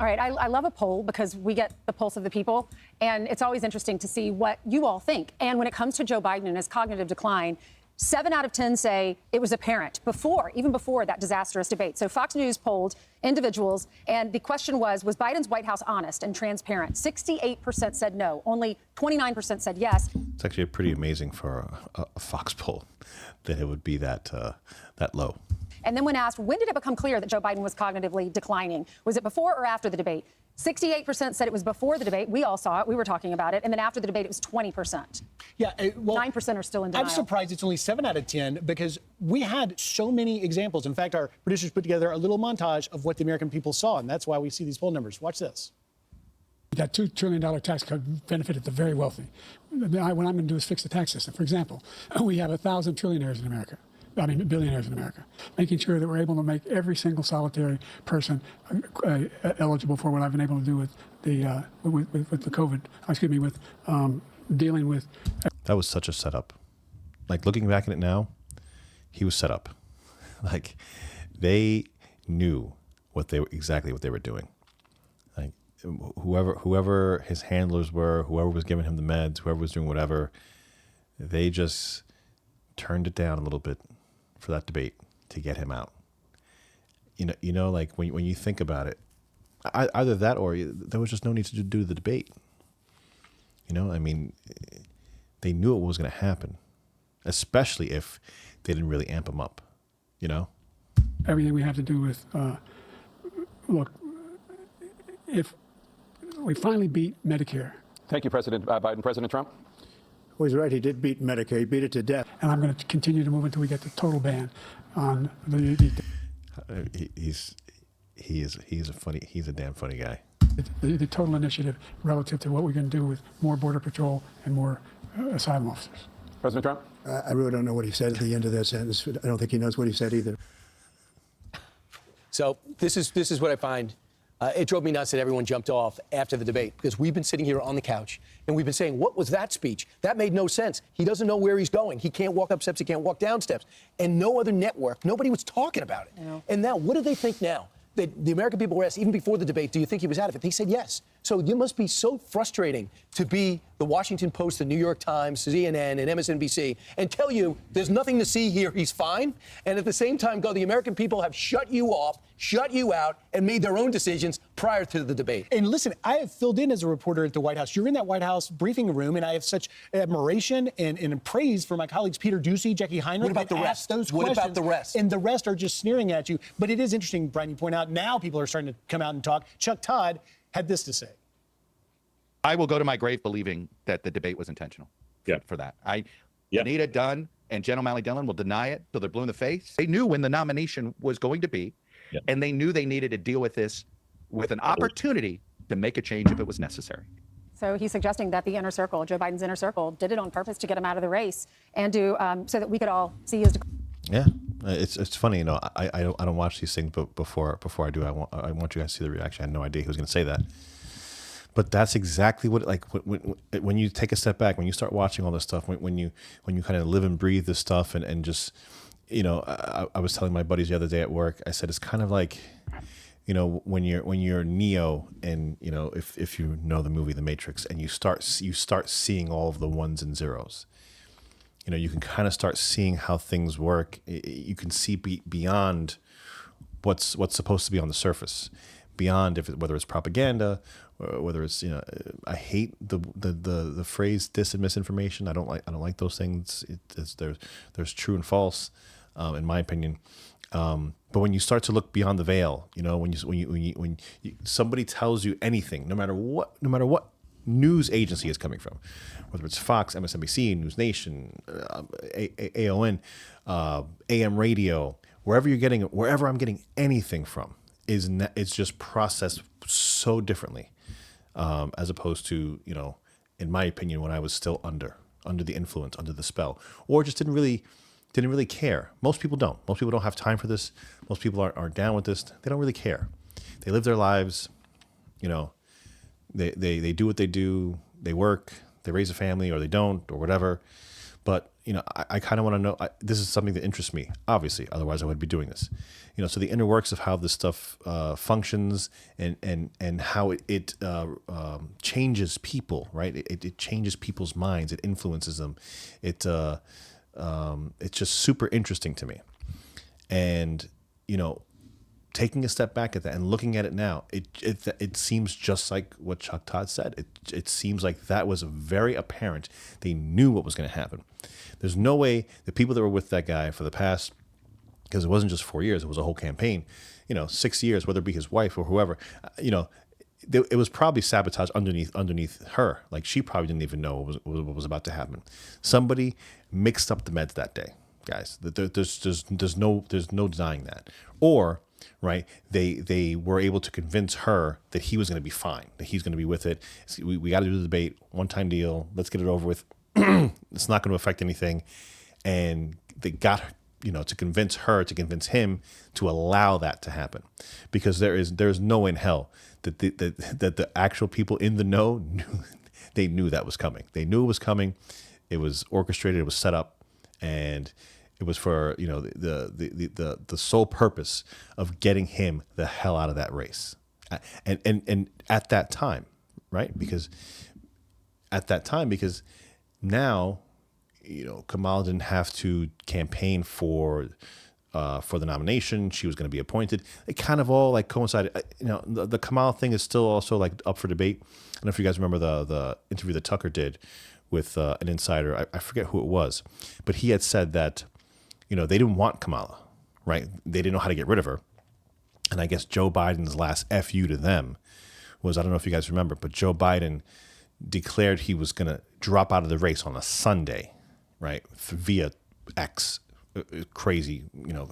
All right, I love a poll because we get the pulse of the people, and it's always interesting to see what you all think. And when it comes to Joe Biden and his cognitive decline, 7 out of 10 say it was apparent even before that disastrous debate. So Fox News polled individuals, and the question was Biden's White House honest and transparent? 68% said no. Only 29% said yes. It's actually pretty amazing for a Fox poll that it would be that low. And then when asked, when did it become clear that Joe Biden was cognitively declining? Was it before or after the debate? 68% said it was before the debate. We all saw it. We were talking about it. And then after the debate, it was 20%. Yeah, well, 9% are still in denial. I'm surprised it's only 7 out of 10 because we had so many examples. In fact, our producers put together a little montage of what the American people saw, and that's why we see these poll numbers. Watch this. That $2 trillion tax cut benefited the very wealthy. What I'm going to do is fix the tax system. For example, we have 1,000 trillionaires in America. Billionaires in America, making sure that we're able to make every single solitary person eligible for what I've been able to do with the COVID. With dealing with. That was such a setup. Like looking back at it now, he was set up. Like they knew exactly what they were doing. Like whoever his handlers were, whoever was giving him the meds, whoever was doing whatever, they just turned it down a little bit for that debate to get him out. You know, like when you think about it, either that or there was just no need to do the debate. You know, I mean, they knew it was going to happen, especially if they didn't really amp him up. You know, everything we have to do with look, if we finally beat Medicare. Thank you, President Biden. President Trump. Well, he's right. He did beat Medicare. He beat it to death. And I'm going to continue to move until we get the total ban on He's a damn funny guy. The total initiative relative to what we can do with more Border Patrol and more asylum officers. President Trump? I really don't know what he said at the end of that sentence. I don't think he knows what he said either. So this is what I find. It drove me nuts that everyone jumped off after the debate because we've been sitting here on the couch and we've been saying, what was that speech? That made no sense. He doesn't know where he's going. He can't walk up steps. He can't walk down steps. And no other network, nobody was talking about it. Yeah. And now, what do they think now? The American people were asked, even before the debate, do you think he was out of it? They said yes. So it must be so frustrating to be the Washington Post, the New York Times, CNN, and MSNBC, and tell you there's nothing to see here, he's fine, and at the same time go, the American people have shut you off, shut you out, and made their own decisions prior to the debate. And listen, I have filled in as a reporter at the White House. You're in that White House briefing room, and I have such admiration and praise for my colleagues Peter Doocy, Jackie Heinrich. What about the rest? What about the rest? And the rest are just sneering at you. But it is interesting, Brian, you point out, now people are starting to come out and talk. Chuck Todd had this to say. I will go to my grave believing that the debate was intentional. For that. Anita Dunn and Jen O'Malley Dillon will deny it till they're blue in the face. They knew when the nomination was going to be, and they knew they needed to deal with this with an opportunity to make a change if it was necessary. So he's suggesting that the inner circle, Joe Biden's inner circle, did it on purpose to get him out of the race and to so that we could all see his. Yeah, it's funny, you know. I don't watch these things, but before I do, I want you guys to see the reaction. I had no idea he was going to say that. But that's exactly what, like, when you take a step back, when you start watching all this stuff, when you kind of live and breathe this stuff, and just, you know, I was telling my buddies the other day at work, I said it's kind of like, you know, when you're Neo, and you know, if you know the movie The Matrix, and you start seeing all of the ones and zeros, you know, you can kind of start seeing how things work. You can see beyond what's supposed to be on the surface, beyond whether it's propaganda. Whether it's, you know, I hate the phrase dis and misinformation. I don't like those things. There's true and false, in my opinion. But when you start to look beyond the veil, you know, when somebody tells you anything, no matter what news agency is coming from, whether it's Fox, MSNBC, News Nation, AON, AM radio, wherever I'm getting anything from, it's just processed so differently. As opposed to, you know, in my opinion, when I was still under the influence, under the spell, or just didn't really care. Most people don't. Most people don't have time for this. Most people aren't down with this. They don't really care. They live their lives, you know. They do what they do. They work. They raise a family, or they don't, or whatever. But I kind of want to know. This is something that interests me, obviously. Otherwise, I wouldn't be doing this. So the inner works of how this stuff functions and how it changes people, right? It changes people's minds. It influences them. It's just super interesting to me. And taking a step back at that and looking at it now, it seems just like what Chuck Todd said. It seems like that was very apparent. They knew what was going to happen. There's no way the people that were with that guy for the past, because it wasn't just 4 years, it was a whole campaign, 6 years, whether it be his wife or whoever, it was probably sabotage underneath her. Like, she probably didn't even know what was about to happen. Somebody mixed up the meds that day, guys. There's no denying that. Or, right, they were able to convince her that he was going to be fine, that he's going to be with it. We got to do the debate, one-time deal. Let's get it over with. It's not going to affect anything. And they got to convince her, to convince him to allow that to happen, because there's no way in hell that the actual people in the know knew that was coming. They knew it was coming. It was orchestrated. It was set up, and it was for the sole purpose of getting him the hell out of that race, and at that time, right? Because now, Kamala didn't have to campaign for the nomination. She was going to be appointed. It kind of all like coincided. The Kamala thing is still also like up for debate. I don't know if you guys remember the interview that Tucker did with an insider. I forget who it was, but he had said that they didn't want Kamala, right? They didn't know how to get rid of her. And I guess Joe Biden's last FU to them was, I don't know if you guys remember, but Joe Biden declared he was going to drop out of the race on a Sunday, right? Via X. Crazy,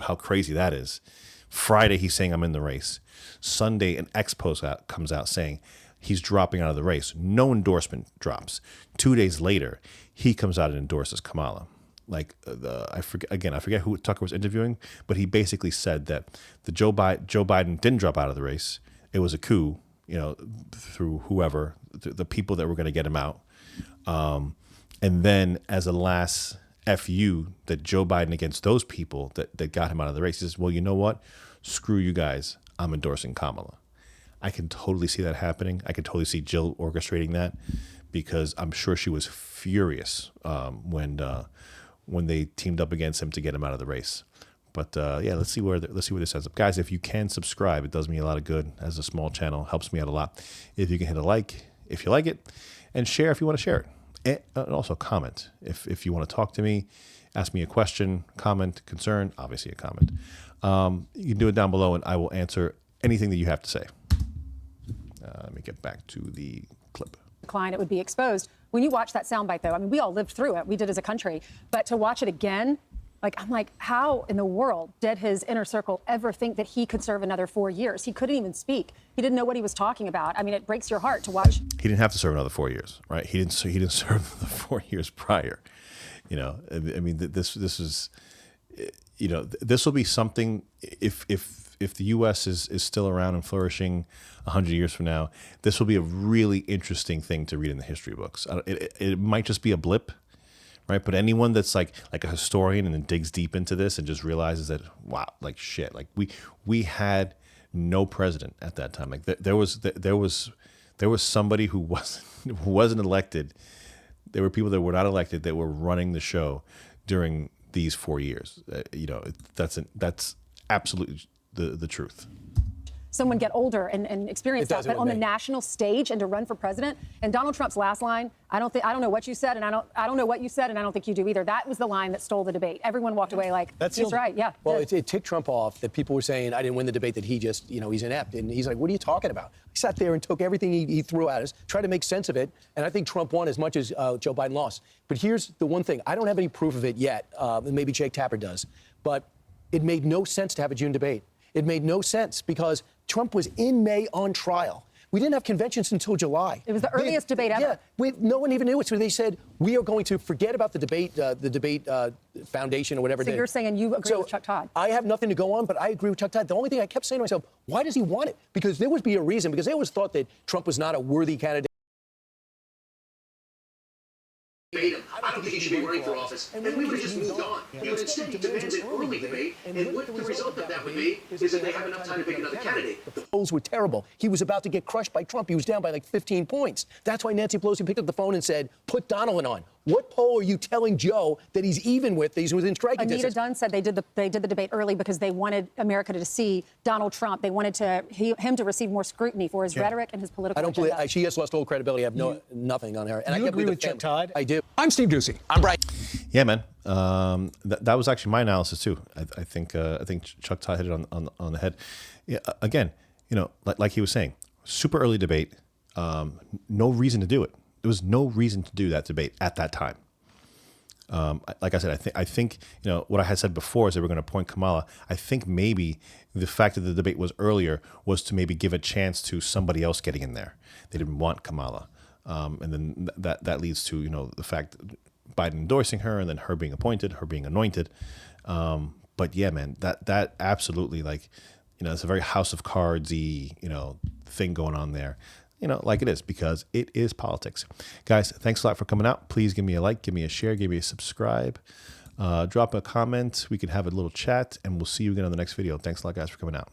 how crazy that is. Friday, he's saying, I'm in the race. Sunday, an X post comes out saying he's dropping out of the race. No endorsement drops. 2 days later, he comes out and endorses Kamala. Like, I forget who Tucker was interviewing, but he basically said that Joe Biden didn't drop out of the race. It was a coup, through whoever, the people that were going to get him out. And then as a last FU, that Joe Biden against those people that got him out of the race, he says, well, you know what? Screw you guys. I'm endorsing Kamala. I can totally see that happening. I can totally see Jill orchestrating that, because I'm sure she was furious when they teamed up against him to get him out of the race. But let's see where this ends up, guys. If you can subscribe, it does me a lot of good. As a small channel, helps me out a lot. If you can hit a like if you like it, and share if you want to share it, and also comment if you want to talk to me, ask me a question, comment, concern, obviously a comment. You can do it down below, and I will answer anything that you have to say. Let me get back to the clip. Decline, it would be exposed. When you watch that soundbite, though, I mean, we all lived through it. We did as a country. But to watch it again, I'm like, how in the world did his inner circle ever think that he could serve another 4 years? He couldn't even speak. He didn't know what he was talking about. I mean, it breaks your heart to watch. He didn't have to serve another 4 years, right? He didn't serve the 4 years prior. I mean, this is, this will be something if the U.S. is still around and flourishing 100 years from now. This will be a really interesting thing to read in the history books. It might just be a blip. Right, but anyone that's like a historian and then digs deep into this and just realizes that, wow, like shit, like we had no president at that time. Like there was somebody who wasn't elected. There were people that were not elected that were running the show during these 4 years. That's absolutely the truth. Someone get older and experience that, but on the national stage and to run for president. And Donald Trump's last line, I don't know what you said, and I don't know what you said, and I don't think you do either. That was the line that stole the debate. Everyone walked away like, he's right. Yeah. Well, it ticked Trump off that people were saying, I didn't win the debate, that he just, he's inept. And he's like, what are you talking about? He sat there and took everything he threw at us, tried to make sense of it. And I think Trump won as much as Joe Biden lost. But here's the one thing. I don't have any proof of it yet. Maybe Jake Tapper does. But it made no sense to have a June debate. It made no sense because Trump was in May on trial. We didn't have conventions until July. It was the earliest debate ever. Yeah, no one even knew it. So they said, we are going to forget about the debate foundation or whatever. So you're saying you agree with Chuck Todd? I have nothing to go on, but I agree with Chuck Todd. The only thing I kept saying to myself, why does he want it? Because there would be a reason, because they always thought that Trump was not a worthy candidate. I don't think he should be running for office, and we would have just moved on. But instead, he demands an early debate, and what the result of that would be is that they have enough time to pick another candidate. The polls were terrible. He was about to get crushed by Trump. He was down by like 15 points. That's why Nancy Pelosi picked up the phone and said, put Donald on. What poll are you telling Joe that he's even with, that he's within striking Anita distance? Dunn said they did the debate early because they wanted America to see Donald Trump. They wanted him to receive more scrutiny for his rhetoric and his political I don't believe agenda. She has lost all credibility. I have nothing on her. And I You can't agree believe with the Chuck family. Todd? I do. I'm Steve Doocy. I'm Brian. Yeah, man. That was actually my analysis too. I think Chuck Todd hit it on the head. Yeah, again, like he was saying, super early debate. No reason to do it. There was no reason to do that debate at that time. Like I said, I think what I had said before is that we're going to appoint Kamala. I think maybe the fact that the debate was earlier was to maybe give a chance to somebody else getting in there. They didn't want Kamala, and then that leads to the fact that Biden endorsing her and then her being appointed, her being anointed. But yeah, man, that absolutely it's a very House of Cards-y thing going on there. Like it is, because it is politics. Guys, thanks a lot for coming out. Please give me a like, give me a share, give me a subscribe. Drop a comment. We can have a little chat, and we'll see you again on the next video. Thanks a lot, guys, for coming out.